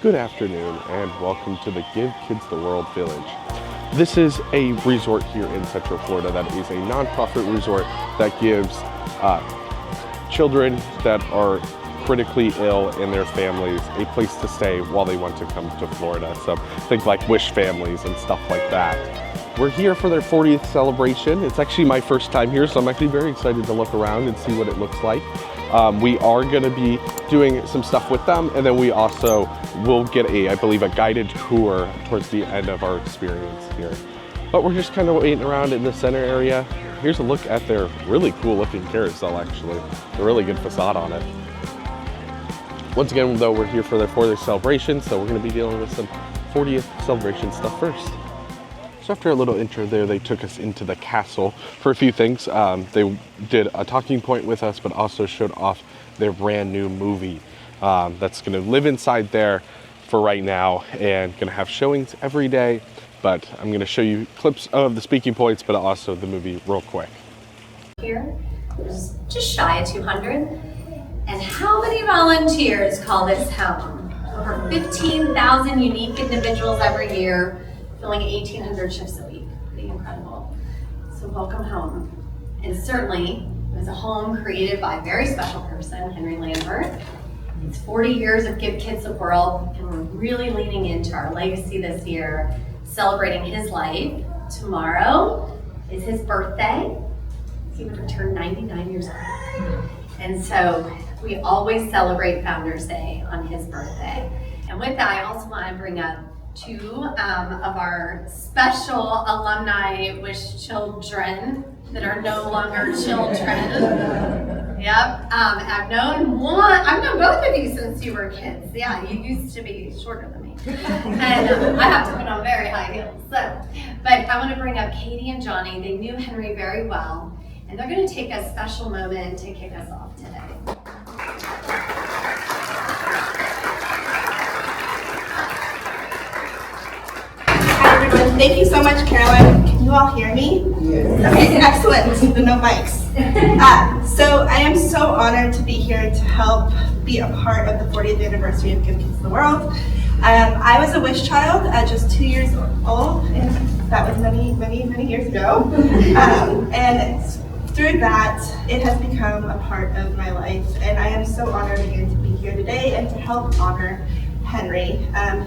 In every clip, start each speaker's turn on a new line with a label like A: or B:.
A: Good afternoon and welcome to the Give Kids the World Village. This is a resort here in Central Florida that is a nonprofit resort that gives children that are critically ill and their families a place to stay while they want to come to Florida. So think like Wish families and stuff like that. We're here for their 40th celebration. It's actually my first time here, so I'm actually very excited to look around and see what it looks like. We are going to be doing some stuff with them, and then we also will get I believe a guided tour towards the end of our experience here. But we're just kind of waiting around in the center area. Here's a look at their really cool looking carousel actually. A really good facade on it. Once again though, we're here for their 40th celebration, so we're going to be dealing with some 40th celebration stuff first. So after a little intro there, they took us into the castle for a few things. They did a talking point with us, but also showed off their brand new movie that's going to live inside there for right now and going to have showings every day. But I'm going to show you clips of the speaking points, but also the movie real quick.
B: Here, there's just shy of 200. And how many volunteers call this home? Over 15,000 unique individuals every year, filling 1,800 shifts a week. Pretty incredible. So welcome home. And certainly, it was a home created by a very special person, Henry Lambert. It's 40 years of Give Kids the World, and we're really leaning into our legacy this year, celebrating his life. Tomorrow is his birthday. He would return 99 years old. And so we always celebrate Founders Day on his birthday. And with that, I also want to bring up two of our special alumni Wish children that are no longer children. Yep, I've known both of you since you were kids. Yeah, you used to be shorter than me. And I have to put on very high heels. But I want to bring up Katie and Johnny. They knew Henry very well, and they're going to take a special moment to kick us off today.
C: Thank you so much, Caroline. Can you all hear me? Yes. Okay, excellent. No mics. So I am so honored to be here to help be a part of the 40th anniversary of Give Kids the World. I was a Wish child at just 2 years old, and that was many, many, many years ago. And through that, it has become a part of my life, and I am so honored again to be here today and to help honor Henry,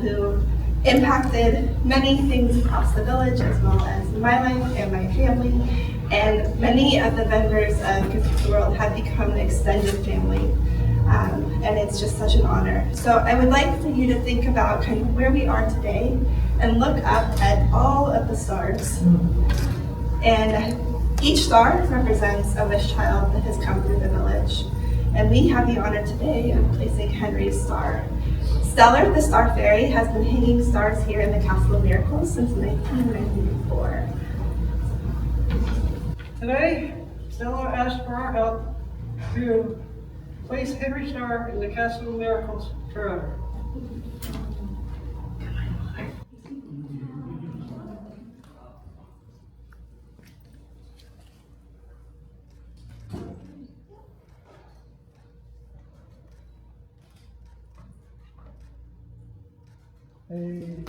C: who impacted many things across the village, as well as my life and my family. And many of the members of Give Kids the World have become an extended family. And it's just such an honor. So I would like for you to think about kind of where we are today and look up at all of the stars. And each star represents a Wish child that has come through the village. And we have the honor today of placing Henry's star. Stellar, the Star Fairy, has been hanging stars here in the Castle of Miracles since 1994.
D: Today, Stella asked for our help to place Henry's star in the Castle of Miracles forever. Hey.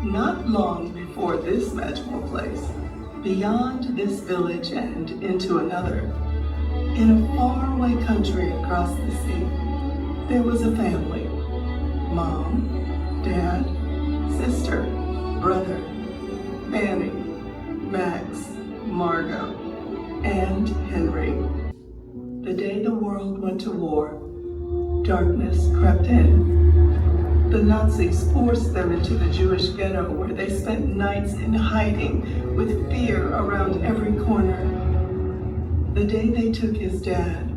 E: Not long before this magical place, beyond this village and into another, in a faraway country across the sea, there was a family. Mom, Dad, sister, brother, Fanny, Max, Margot, and Henry. The day the world went to war, darkness crept in. The Nazis forced them into the Jewish ghetto where they spent nights in hiding with fear around every corner. The day they took his dad,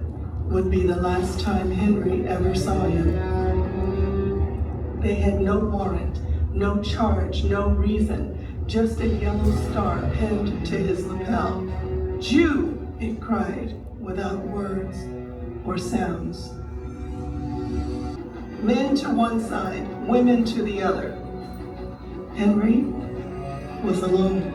E: would be the last time Henry ever saw him. They had no warrant, no charge, no reason, just a yellow star pinned to his lapel. "Jew!" it cried, without words or sounds. Men to one side, women to the other. Henry was alone.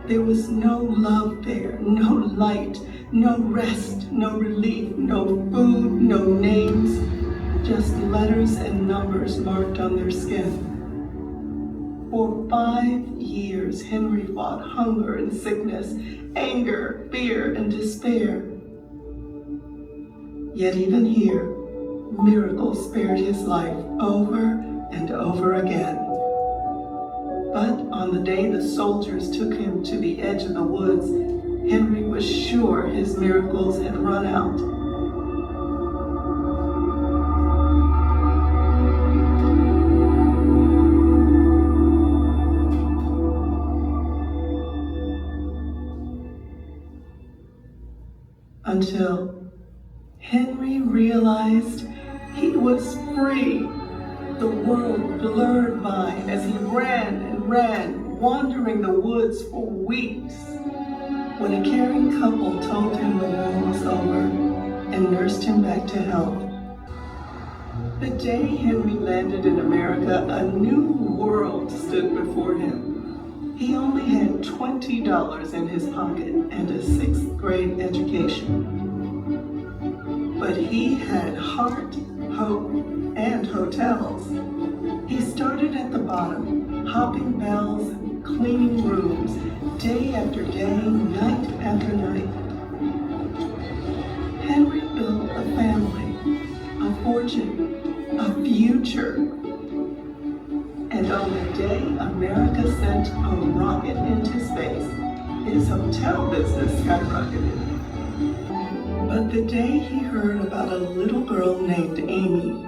E: There was no love there, no light, no rest, no relief, no food, no names, just letters and numbers marked on their skin. For 5 years, Henry fought hunger and sickness, anger, fear, and despair. Yet even here, miracles spared his life over and over again. But on the day the soldiers took him to the edge of the woods, Henry was sure his miracles had run out. Until Henry realized he was free. The world blurred by as he ran and ran, wandering the woods for weeks. When a caring couple told him the war was over and nursed him back to health. The day Henry landed in America, a new world stood before him. He only had $20 in his pocket and a 6th grade education. But he had heart, hope, and hotels. He started at the bottom, hopping bells and cleaning rooms, day after day, night after night. Henry built a family, a fortune, a future. And on the day America sent a rocket into space, his hotel business skyrocketed. But the day he heard about a little girl named Amy,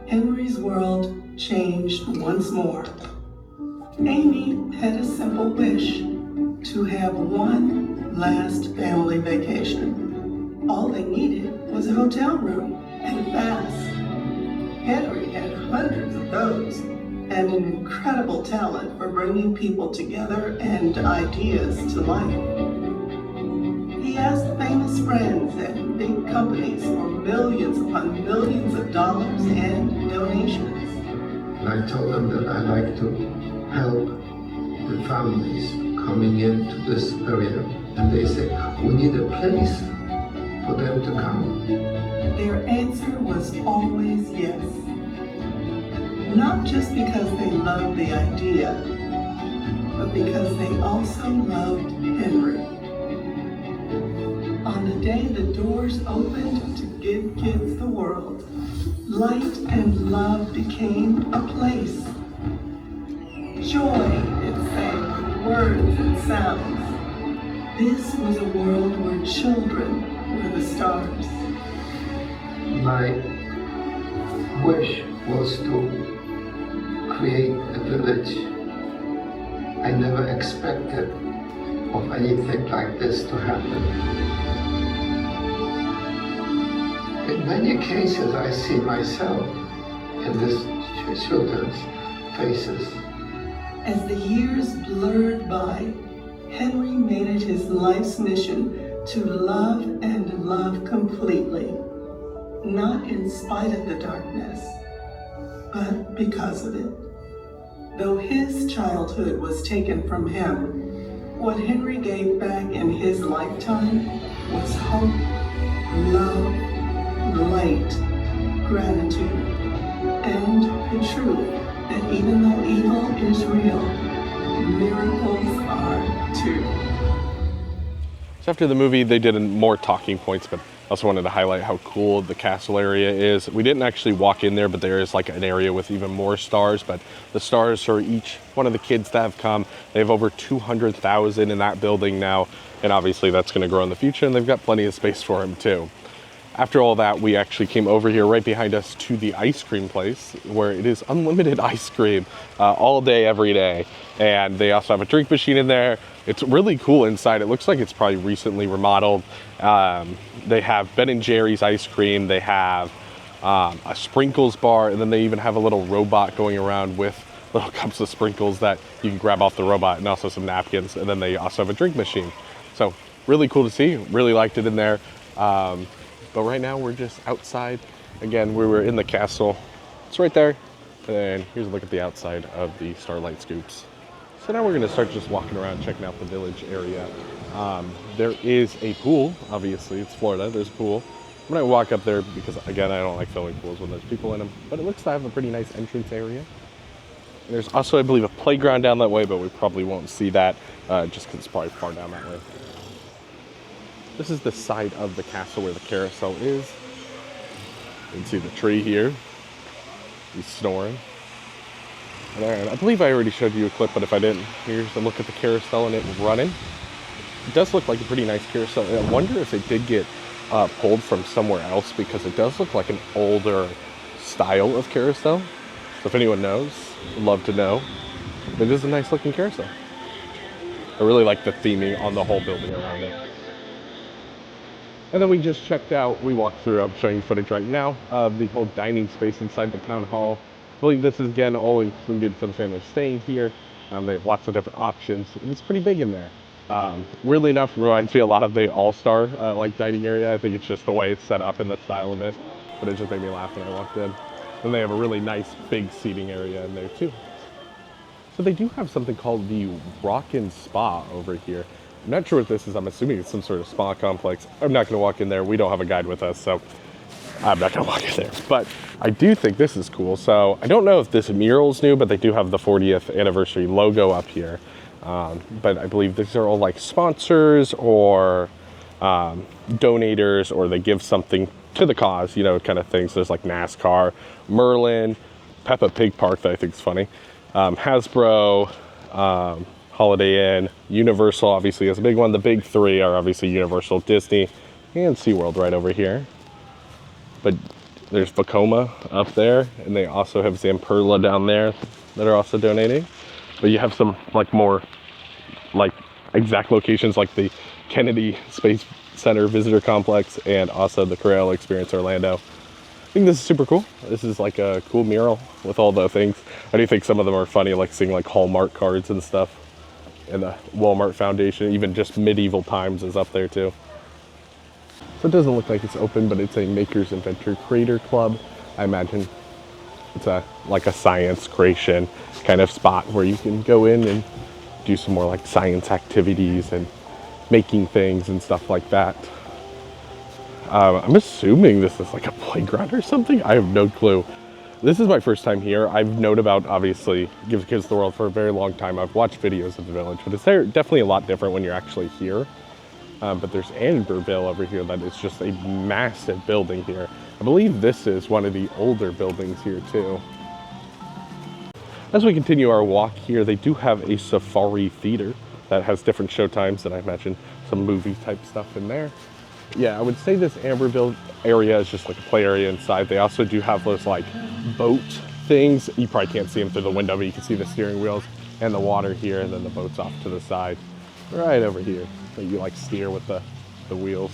E: Henry's world changed once more. Amy had a simple wish: to have one last family vacation. All they needed was a hotel room, and fast. Henry had hundreds of those, and an incredible talent for bringing people together and ideas to life. He asked famous friends and big companies for millions upon millions of dollars and donations.
F: I told them that I like to help the families coming into this area. And they said, we need a place for them to come.
E: Their answer was always yes. Not just because they loved the idea, but because they also loved Henry. On the day the doors opened to Give Kids the World, light and love became a place. Joy, it sang, words and sounds. This was a world where children were the stars.
F: My wish was to create a village. I never expected of anything like this to happen. In many cases, I see myself in these children's faces.
E: As the years blurred by, Henry made it his life's mission to love and love completely, not in spite of the darkness, but because of it. Though his childhood was taken from him, what Henry gave back in his lifetime was hope, love, light, gratitude, and the truth that even though evil is real, miracles are too.
A: So after the movie, they did more talking points, but I also wanted to highlight how cool the castle area is. We didn't actually walk in there, but there is like an area with even more stars, but the stars are each one of the kids that have come. They have over 200,000 in that building now, and obviously that's gonna grow in the future, and they've got plenty of space for them too. after all that, we actually came over here right behind us to the ice cream place where it is unlimited ice cream all day, every day. And they also have a drink machine in there. It's really cool inside. It looks like it's probably recently remodeled. They have Ben & Jerry's ice cream. They have a sprinkles bar, and then they even have a little robot going around with little cups of sprinkles that you can grab off the robot, and also some napkins. And then they also have a drink machine. So really cool to see. Really liked it in there. But right now we're just outside. Again, we were in the castle. It's right there. And here's a look at the outside of the Starlight Scoops. So now we're gonna start just walking around, checking out the village area. There is a pool, obviously, it's Florida, there's a pool. I'm gonna walk up there because, again, I don't like filming pools when there's people in them, but it looks to have a pretty nice entrance area. And there's also, I believe, a playground down that way, but we probably won't see that just because it's probably far down that way. This is the side of the castle where the carousel is. You can see the tree here. He's snoring. And I believe I already showed you a clip, but if I didn't, here's a look at the carousel and it running. It does look like a pretty nice carousel. And I wonder if it did get pulled from somewhere else, because it does look like an older style of carousel. So if anyone knows, I'd love to know. But it is a nice looking carousel. I really like the theming on the whole building around it. And then we just checked out, we walked through, I'm showing you footage right now, of the whole dining space inside the town hall. I believe this is, again, all included for the family staying here. They have lots of different options, and it's pretty big in there. Weirdly enough, reminds me a lot of the All-Star like dining area. I think it's just the way it's set up and the style of it, but it just made me laugh when I walked in. And they have a really nice big seating area in there too. So they do have something called the Rockin' Spa over here. I'm not sure what this is. I'm assuming it's some sort of spa complex. I'm not gonna walk in there. We don't have a guide with us, so I'm not gonna walk in there. But I do think this is cool. So I don't know if this mural's new, but they do have the 40th anniversary logo up here. But I believe these are all like sponsors or donators, or they give something to the cause, you know, kind of things. There's like NASCAR, Merlin, Peppa Pig Park that I think is funny, Hasbro, Holiday Inn, Universal obviously is a big one. The big three are obviously Universal, Disney, and SeaWorld right over here. But there's Vekoma up there, and they also have Zamperla down there that are also donating. But you have some like more like exact locations like the Kennedy Space Center Visitor Complex and also the Corral Experience Orlando. I think this is super cool. This is like a cool mural with all the things. I do think some of them are funny, like seeing like Hallmark cards and stuff. And the Walmart Foundation, even just Medieval Times is up there too. So it doesn't look like it's open, but it's a Makers Inventor Creator Club. I imagine it's like a science creation kind of spot where you can go in and do some more like science activities and making things and stuff like that. I'm assuming this is like a playground or something. I have no clue. This is my first time here. I've known about, obviously, Give Kids the World for a very long time. I've watched videos of the village, but it's definitely a lot different when you're actually here. But there's Amberville over here that is just a massive building here. I believe this is one of the older buildings here too. As we continue our walk here, they do have a safari theater that has different show times, and I imagine some movie type stuff in there. Yeah, I would say this Amberville area is just like a play area inside. They also do have those like boat things. You probably can't see them through the window, but you can see the steering wheels and the water here, and then the boats off to the side, right over here. So you like steer with the wheels.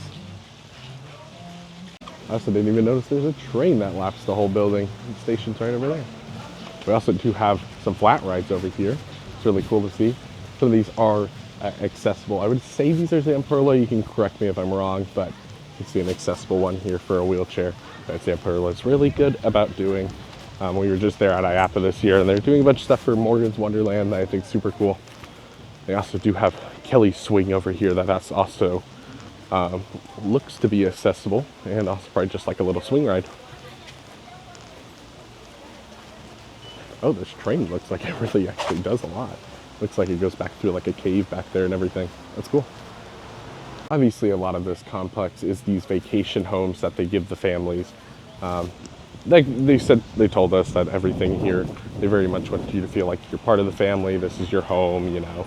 A: I also didn't even notice there's a train that laps the whole building. The station's right over there. We also do have some flat rides over here. It's really cool to see. Some of these are accessible. I would say these are Zamperla. You can correct me if I'm wrong, but you see an accessible one here for a wheelchair that Zamperla is really good about doing. We were just there at IAAPA this year, and they're doing a bunch of stuff for Morgan's Wonderland that I think is super cool. They also do have Kelly's Swing over here that's also looks to be accessible, and also probably just like a little swing ride. Oh, this train looks like it really actually does a lot. Looks like it goes back through like a cave back there and everything. That's cool. Obviously, a lot of this complex is these vacation homes that they give the families. They told us that everything here, they very much want you to feel like you're part of the family. This is your home, you know.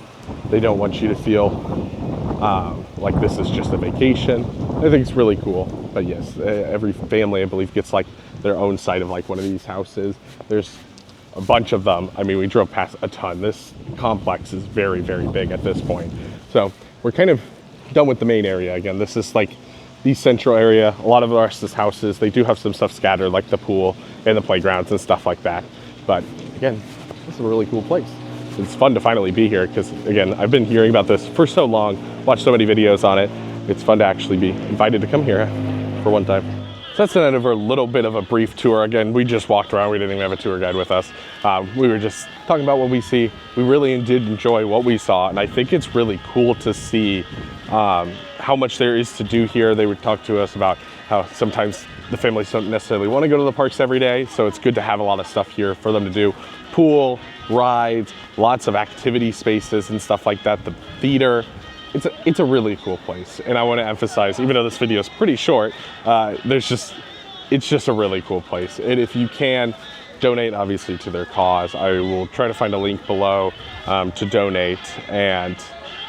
A: They don't want you to feel like this is just a vacation. I think it's really cool. But yes, every family, I believe, gets like their own side of like one of these houses. There's a bunch of them. I mean, we drove past a ton. This complex is very, very big at this point. So we're kind of done with the main area. Again, this is like the central area. A lot of the rest is houses. They do have some stuff scattered, like the pool and the playgrounds and stuff like that. But again, this is a really cool place. It's fun to finally be here because, again, I've been hearing about this for so long, watched so many videos on it. It's fun to actually be invited to come here for one time. So that's the end of a little bit of a brief tour. Again, we just walked around. We didn't even have a tour guide with us. We were just talking about what we see. We really did enjoy what we saw, and I think it's really cool to see how much there is to do here. They would talk to us about how sometimes the families don't necessarily want to go to the parks every day, so it's good to have a lot of stuff here for them to do. Pool, rides, lots of activity spaces and stuff like that. The theater. It's a really cool place, and I want to emphasize, even though this video is pretty short, it's just a really cool place. And if you can donate, obviously, to their cause, I will try to find a link below to donate, and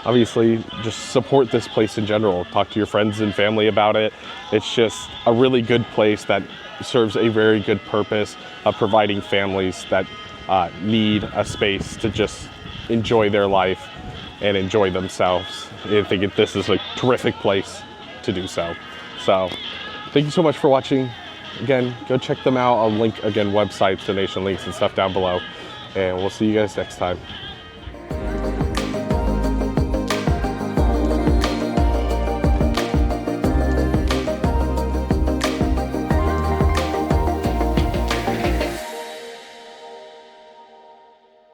A: obviously just support this place in general. Talk to your friends and family about it. It's just a really good place that serves a very good purpose of providing families that need a space to just enjoy their life and enjoy themselves. I think this is a terrific place to do so. So thank you so much for watching. Again, go check them out. I'll link, again, websites, donation links and stuff down below. And we'll see you guys next time.